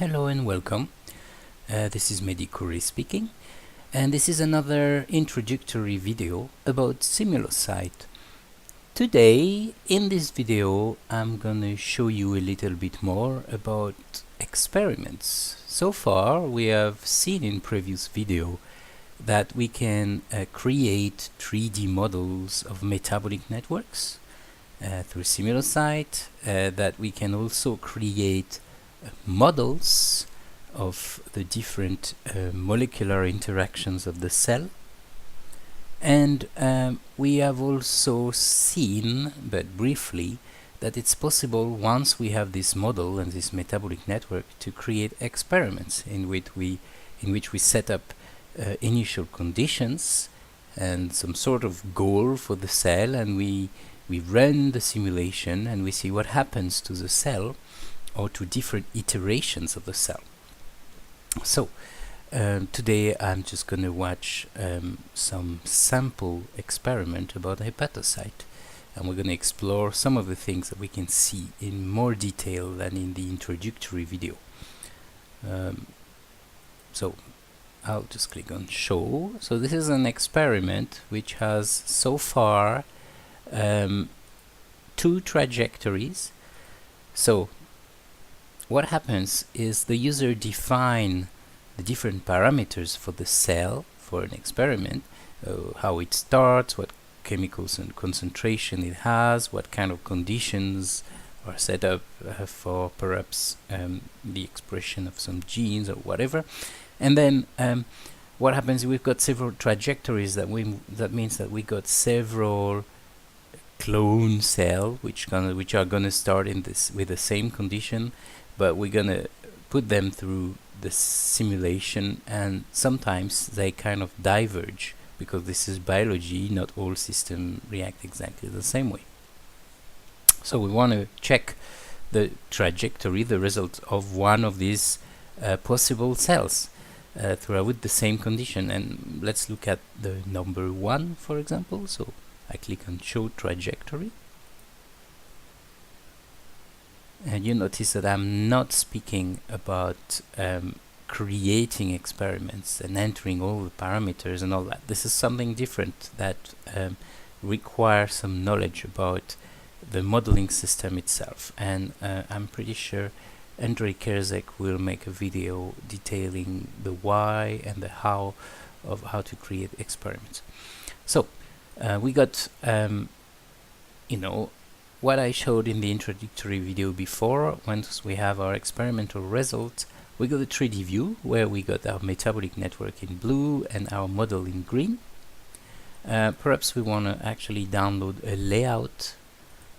Hello and welcome. This is Mehdi Kouri speaking, and this is another introductory video about Simulocyte. Today, in this video, I'm gonna show you a little bit more about experiments. So far, we have seen in previous video that we can create 3D models of metabolic networks through Simulocyte, that we can also create models of the different molecular interactions of the cell, and we have also seen, but briefly, that it's possible once we have this model and this metabolic network to create experiments in which we set up initial conditions and some sort of goal for the cell, and we run the simulation and we see what happens to the cell or to different iterations of the cell. So today I'm just going to watch some sample experiment about hepatocyte, and we're going to explore some of the things that we can see in more detail than in the introductory video. So I'll just click on show. So this is an experiment which has so far two trajectories. So what happens is the user define the different parameters for the cell for an experiment, how it starts, what chemicals and concentration it has, what kind of conditions are set up for perhaps the expression of some genes or whatever. And then what happens is we've got several trajectories. That means that we got several clone cell which are gonna start in this with the same condition, but we're gonna put them through the simulation, and sometimes they kind of diverge because this is biology. Not all systems react exactly the same way. So we want to check the trajectory, the result of one of these possible cells throughout the same condition. And let's look at the number 1, for example. So I click on show trajectory, and you notice that I'm not speaking about creating experiments and entering all the parameters and all that. This is something different that requires some knowledge about the modeling system itself, and I'm pretty sure Andrei Kerzek will make a video detailing the why and the how of how to create experiments. So we got what I showed in the introductory video before. Once we have our experimental result, we got a 3D view where we got our metabolic network in blue and our model in green. Perhaps we want to actually download a layout.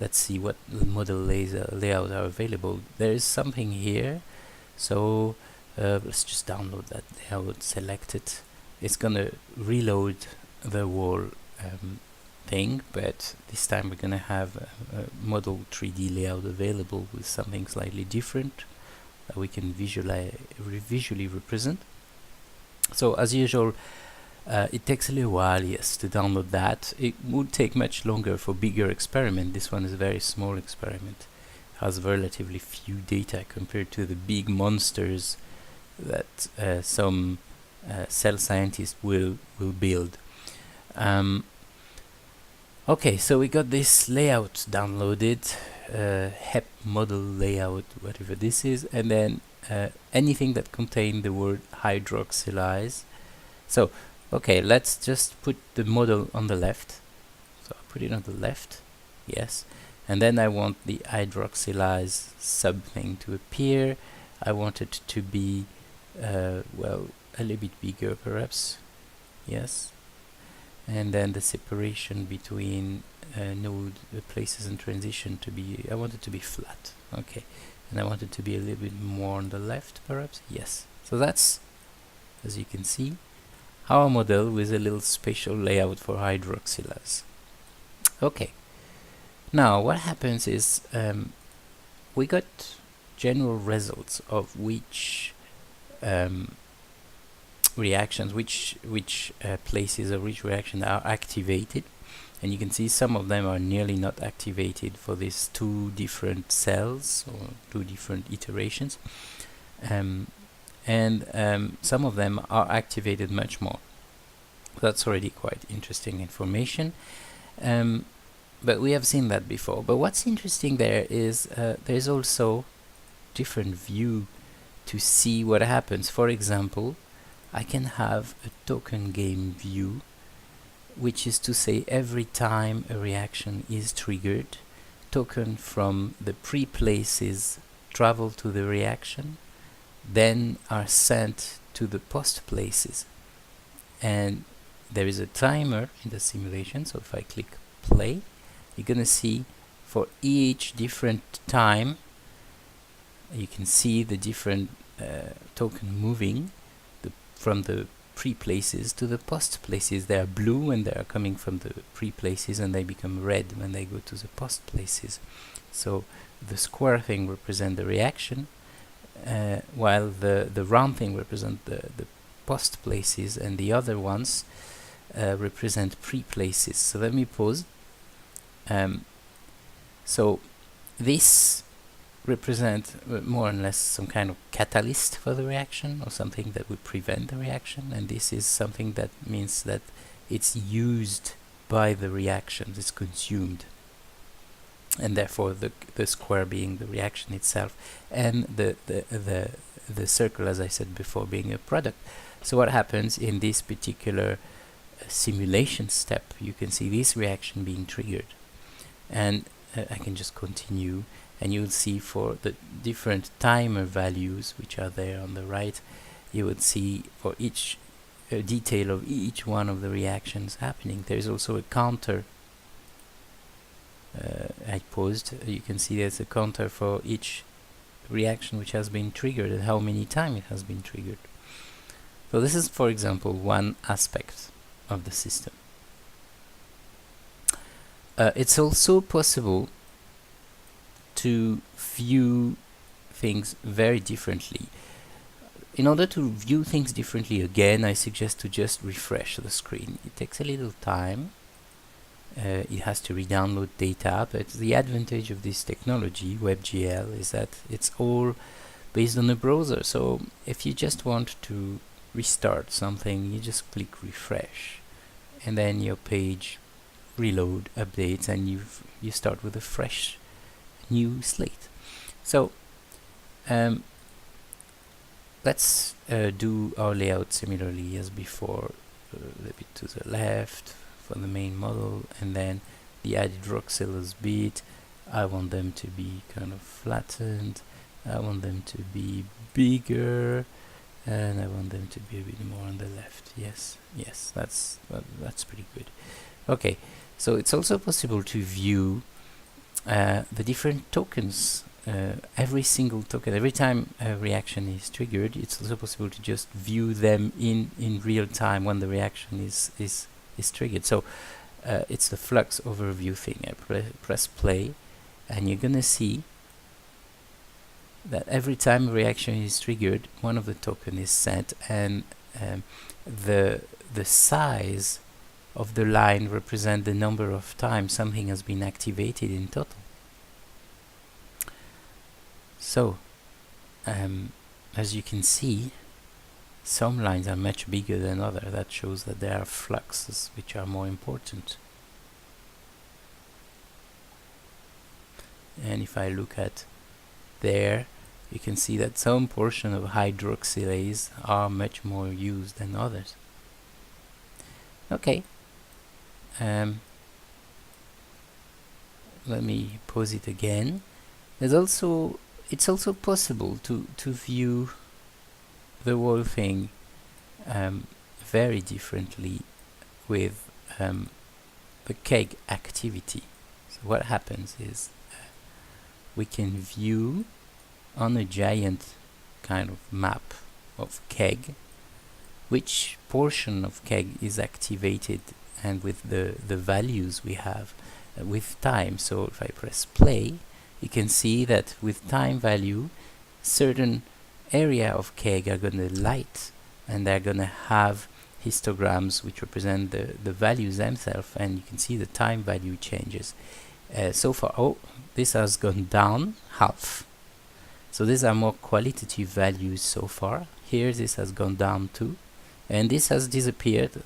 Let's see what model layout are available. There is something here, so let's just download that layout, select it. It's gonna reload the whole thing, but this time we're gonna have a model 3D layout available with something slightly different that we can visually represent. So as usual, it takes a little while, yes, to download that. It would take much longer for bigger experiment. This one is a very small experiment. It has relatively few data compared to the big monsters that some cell scientists will build. Okay, so we got this layout downloaded, HEP model layout, whatever this is, and then anything that contains the word hydroxylize. So, okay, let's just put the model on the left. So I'll put it on the left, yes. And then I want the hydroxylize sub thing to appear. I want it to be, well, a little bit bigger perhaps, yes. And then the separation between node places and transition to be, I want it to be flat, okay. And I want it to be a little bit more on the left perhaps, yes. So that's, as you can see, our model with a little spatial layout for hydroxylase. Okay, now what happens is we got general results of which reactions, which places of which reaction are activated, and you can see some of them are nearly not activated for these two different cells or two different iterations. and some of them are activated much more. That's already quite interesting information. But we have seen that before. But what's interesting there is there's also different view to see what happens. For example, I can have a token game view, which is to say every time a reaction is triggered, token from the pre-places travel to the reaction, then are sent to the post places. And there is a timer in the simulation, so if I click play, you're gonna see for each different time you can see the different token moving from the pre-places to the post places. They are blue when they are coming from the pre-places, and they become red when they go to the post places. So the square thing represents the reaction, while the round thing represents the post places, and the other ones represent pre-places. So let me pause. So this represent more or less some kind of catalyst for the reaction, or something that would prevent the reaction, and this is something that means that it's used by the reaction, it's consumed, and therefore the square being the reaction itself, and the circle, as I said before, being a product. So what happens in this particular simulation step, you can see this reaction being triggered, and I can just continue, and you'll see for the different timer values which are there on the right, you would see for each detail of each one of the reactions happening. There is also a counter. I paused. You can see there's a counter for each reaction which has been triggered and how many times it has been triggered. So this is, for example, one aspect of the system. It's also possible to view things very differently. In order to view things differently, again, I suggest to just refresh the screen. It takes a little time. It has to re-download data, but the advantage of this technology, WebGL, is that it's all based on the browser. So if you just want to restart something, you just click refresh, and then your page reload, updates, and you start with a fresh new slate. So let's do our layout similarly as before, a little bit to the left for the main model, and then the added hydroxylase bit, I want them to be kind of flattened, I want them to be bigger, and I want them to be a bit more on the left. Yes, that's pretty good. Okay, so it's also possible to view the different tokens. Every single token, every time a reaction is triggered, it's also possible to just view them in real time when the reaction is triggered. So it's the flux overview thing. I press play, and you're gonna see that every time a reaction is triggered, one of the token is sent, and the size of the line represent the number of times something has been activated in total. So as you can see, some lines are much bigger than others. That shows that there are fluxes which are more important. And if I look at there, you can see that some portion of hydroxylase are much more used than others. Okay, let me pause it again. It's also possible to view the whole thing very differently with the keg activity. So what happens is we can view on a giant kind of map of keg which portion of keg is activated, and with the values we have with time. So if I press play, you can see that with time value, certain area of keg are going to light, and they're going to have histograms which represent the values themselves, and you can see the time value changes. So far, this has gone down half. So these are more qualitative values so far. Here this has gone down too, and this has disappeared.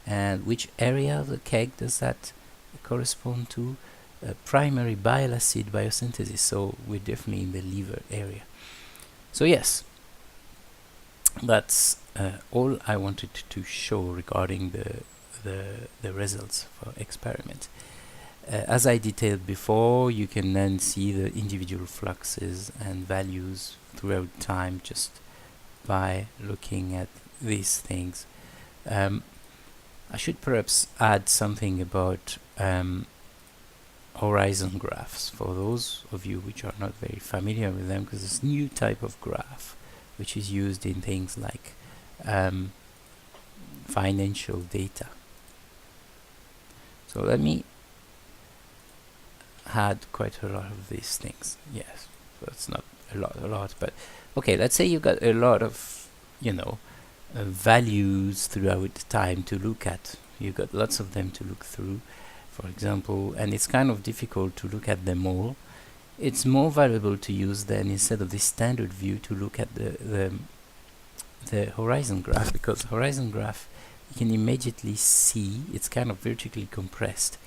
And which area of the cake does that correspond to? Primary bile acid biosynthesis, so we're definitely in the liver area. So yes, that's all I wanted to show regarding the results for experiment. As I detailed before, you can then see the individual fluxes and values throughout time just by looking at these things. I should perhaps add something about horizon graphs for those of you which are not very familiar with them, because it's a new type of graph which is used in things like financial data. So let me add quite a lot of these things. Yes, so it's not a lot, but okay, let's say you've got a lot of, values throughout time to look at. You've got lots of them to look through, for example, and it's kind of difficult to look at them all. It's more valuable to use then, instead of the standard view, to look at the horizon graph, because horizon graph you can immediately see it's kind of vertically compressed,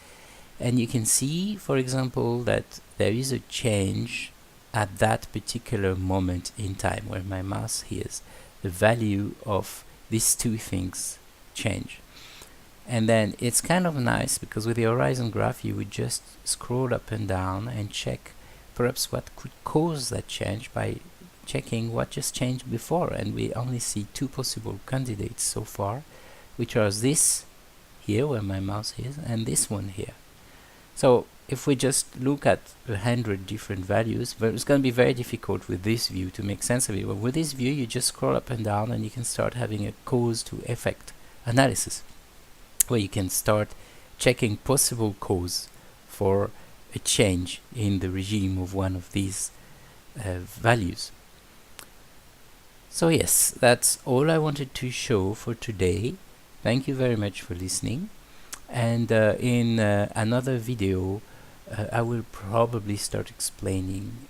and you can see, for example, that there is a change at that particular moment in time where my mouse is. The value of these two things change. And then it's kind of nice because with the horizon graph you would just scroll up and down and check perhaps what could cause that change by checking what just changed before, and we only see two possible candidates so far, which are this here where my mouse is and this one here. So if we just look at 100 different values, but it's going to be very difficult with this view to make sense of it. But with this view you just scroll up and down and you can start having a cause to effect analysis, where you can start checking possible cause for a change in the regime of one of these values. So yes, that's all I wanted to show for today. Thank you very much for listening, and in another video I will probably start explaining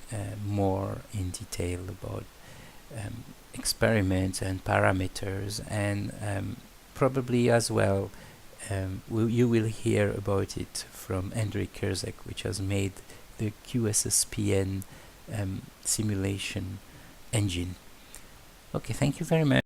more in detail about experiments and parameters, and probably as well you will hear about it from Hendrik Kerzek, which has made the QSSPN simulation engine. Okay, thank you very much.